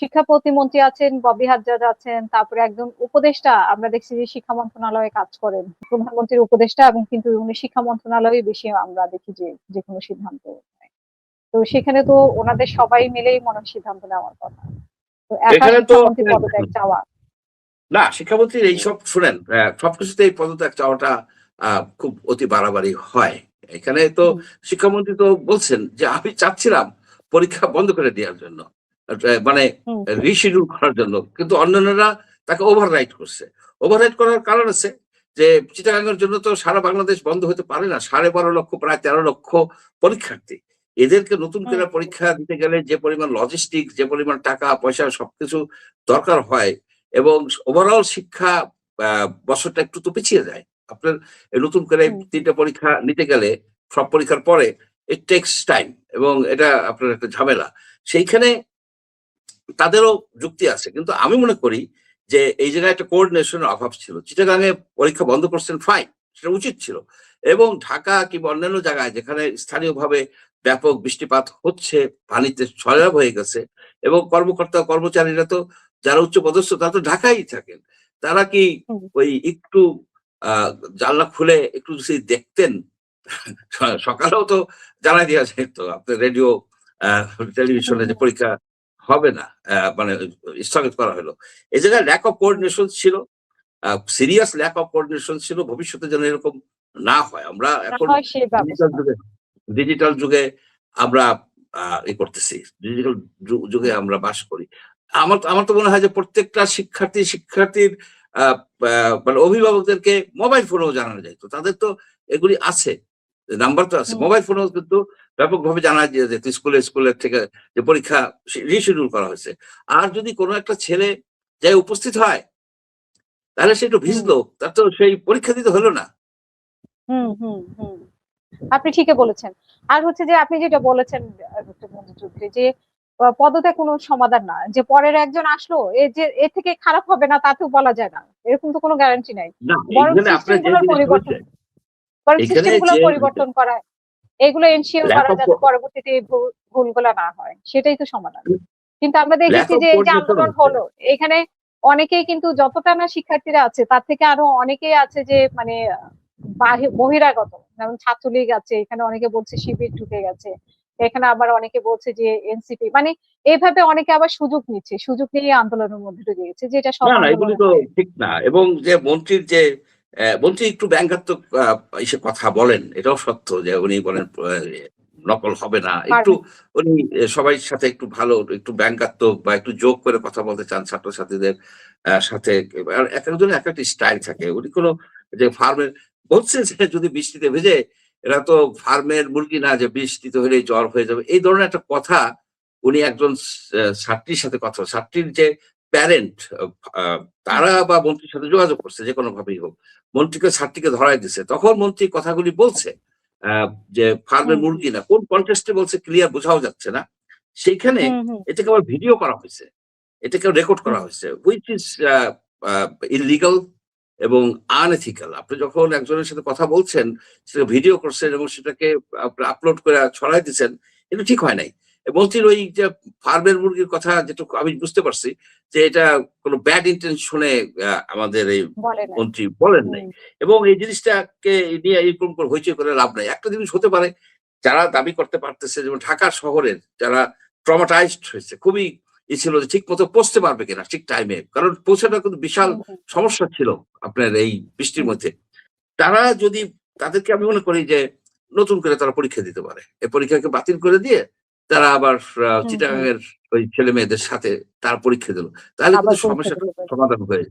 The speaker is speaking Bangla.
শিক্ষা প্রতিমন্ত্রী আছেন, ববি হাজ্জাজ আছেন, তারপরে একজন উপদেষ্টা আমরা দেখছি যে শিক্ষা মন্ত্রণালয়ে কাজ করেন, প্রধানমন্ত্রীর উপদেষ্টা, এবং কিন্তু উনি শিক্ষা মন্ত্রণালয়ে বেশি আমরা দেখি যে যে কোনো সিদ্ধান্ত নেয়। তো সেখানে তো ওনাদের সবাই মিলেই মনে হয় সিদ্ধান্ত নেওয়ার কথা। তো একা এখানে তো শিক্ষামন্ত্রী পদত্যাগ চাওয়া না, শিক্ষামন্ত্রীর এইসব শুনেন, সবকিছুতে এই পদত্যাগ চাওয়াটা খুব অতি বাড়াবাড়ি হয়। এখানে তো শিক্ষামন্ত্রী তো বলছেন যে আমি চাচ্ছিলাম পরীক্ষা বন্ধ করে দেওয়ার জন্য, মানে রিশিডিউল করার জন্য, কিন্তু অন্যান্যরা তাকে ওভাররাইট করছে। ওভাররাইট করার কারণ আছে যে চিটাগাংয়ের জন্য তো সারা বাংলাদেশ বন্ধ হতে পারে না। 12.5 লক্ষ প্রায় 13 লক্ষ পরীক্ষার্থী, এদেরকে নতুন করে পরীক্ষা দিতে গেলে যে পরিমাণ লজিস্টিক, যে পরিমাণ টাকা পয়সা সবকিছু দরকার হয়, এবং ওভারঅল শিক্ষা বছরটা একটু তো পিছিয়ে যায়। আপনার নতুন করে 3টা পরীক্ষা নিতে গেলে সব পরীক্ষার পরে ইট টেকস টাইম, এবং এটা আপনার একটা ঝামেলা। সেইখানে তাদেরও যুক্তি আছে, কিন্তু আমি মনে করি যে এই জায়গায় একটা কোঅর্ডিনেশনের অভাব ছিল। চিটাগাংয়ে পরীক্ষা বন্ধ করছেন, ফাইন, সেটা উচিত ছিল। এবং ঢাকা কিংবা অন্যান্য জায়গায় যেখানে স্থানীয়ভাবে ব্যাপক বৃষ্টিপাত হচ্ছে, পানিতে সয়লাব হয়ে গেছে, এবং কর্মকর্তা কর্মচারীরা তো যারা উচ্চপদস্থ তারা তো ঢাকায় থাকেন, তারা কি ওই একটু জানলা খুলে একটু যদি দেখতেন, সকালেও তো জানাই দেওয়া যেত আপনার রেডিও টেলিভিশনে যে পরীক্ষা হবে না, মানে স্থগিত করা হলো। এই জায়গায় ল্যাক অফ কোঅর্ডিনেশন ছিল, সিরিয়াস ল্যাক অফ কোঅর্ডিনেশন ছিল। ভবিষ্যতে যেন এরকম না হয়। আমরা এখন ডিজিটাল যুগে আমরা ই করতেছি, ডিজিটাল যুগে আমরা বাস করি। আমার তো মনে হয় যে প্রত্যেকটা শিক্ষার্থীর মানে অভিভাবকদেরকে মোবাইল ফোনেও জানানো যায়, তো তাদের তো এগুলি আছে, নাম্বার তো আছে, মোবাইল ফোনেও কিন্তু ব্যাপকভাবে জানা যায় যে স্কুলের থেকে যে পরীক্ষা রিশিডিউল করা হয়েছে। আর যদি কোনো একটা ছেলে যাই উপস্থিত হয়, তাহলে সে একটু ভিজলো, তার তো সেই পরীক্ষা দিতে হলো না। আপনি ঠিকই বলেছেন। আর হচ্ছে যে আপনি যেটা বলেছেন যে পদত্যাগ কোনো সমাধান না, যে পরের একজন আসলো এর থেকে খারাপ হবে না তা তো বলা যায় না, এরকম তো কোনো গ্যারান্টি নাই। বরং সিস্টেমগুলো পরিবর্তন করা, এগুলো এনশিওর করা যাতে পরবর্তীতে ভুলগুলো না হয়, সেটাই তো সমাধান। কিন্তু আমরা দেখেছি যে এই যে আন্দোলন হলো, এখানে অনেকেই কিন্তু যতটা না শিক্ষার্থীরা আছে তার থেকে আরো অনেকেই আছে যে মানে বহিরাগত, যেমন ছাত্রলীগ আছে, এখানে অনেকে বলছে শিবির ঢুকে গেছে, এখানে আবার অনেকে বলছে যে এনসিপি, মানে এইভাবে অনেকে আবার সুযোগ নিচ্ছে, সুযোগ নিয়ে আন্দোলনের মধ্যে ঢুকে গেছে, যেটা সব এগুলি তো ঠিক না। এবং যে মন্ত্রী একটু ব্যঙ্গাত্মক এসে কথা বলেন, এটাও সত্য যে উনি বলেন নকল হবে না, একটু উনি সবাই সাথে একটু ভালো, একটু ব্যঙ্গাত্মক বা একটু জোক করে কথা বলতে চান ছাত্রছাত্রীদের সাথে। এক একজনের এক একটা স্টাইল থাকে। উনি কোনো যে ফার্মের বলছে যে যদি বৃষ্টিতে ভেজে, এরা তো ফার্মের মুরগি না যে বৃষ্টিতে হলে জ্বর হয়ে যাবে, এই ধরনের একটা কথা উনি একজন ছাত্রীর সাথে কথা, ছাত্রীর যে প্যারেন্ট তারা বা মন্ত্রীর সাথে যোগাযোগ করছে যে কোনো ভাবেই হোক, মন্ত্রীকে ছাত্রীকে ধরাই দিচ্ছে, তখন মন্ত্রী কথাগুলি বলছে যে ফার্মের মুরগি না, কোন কন্টেস্টে বলছে ক্লিয়ার বোঝাও যাচ্ছে না। সেইখানে এটাকে আবার ভিডিও করা হয়েছে, এটাকে রেকর্ড করা হয়েছে, হুইচ ইজ ইললিগাল এবং আনএথিক্যাল। আপনি যখন একজনের সাথে কথা বলছেন, সেটা ভিডিও করছেন এবং সেটাকে আপলোড করে ছড়াই দিচ্ছেন, এটা ঠিক হয় নাই। মন্ত্রীর ওই যে ফার্মের মুরগির কথা যেটুকু আমি বুঝতে পারছি যে এটা কোনো ব্যাড ইন্টেনশনে আমাদের এই মন্ত্রী বলেন নাই, এবং এই জিনিসটাকে নিয়ে এরকম হইচই করে লাভ নাই। একটা জিনিস হতে পারে, যারা দাবি করতে পারতেছে, যেমন ঢাকা শহরের যারা ট্রমাটাইজড হয়েছে, খুবই ছিল যে ঠিক মতো পৌঁছতে পারবে কিনা ঠিক টাইমে, কারণ পৌঁছাটা কিন্তু বিশাল সমস্যা ছিল আপনার এই বৃষ্টির মধ্যে। তারা যদি, তাদেরকে আমি মনে করি যে নতুন করে তারা পরীক্ষা দিতে পারে, এই পরীক্ষাকে বাতিল করে দিয়ে তারা আবার চিটাগাংয়ের ওই ছেলে মেয়েদের সাথে তার পরীক্ষা দিল, তাহলে কিন্তু সমস্যাটা সমাধান হয়ে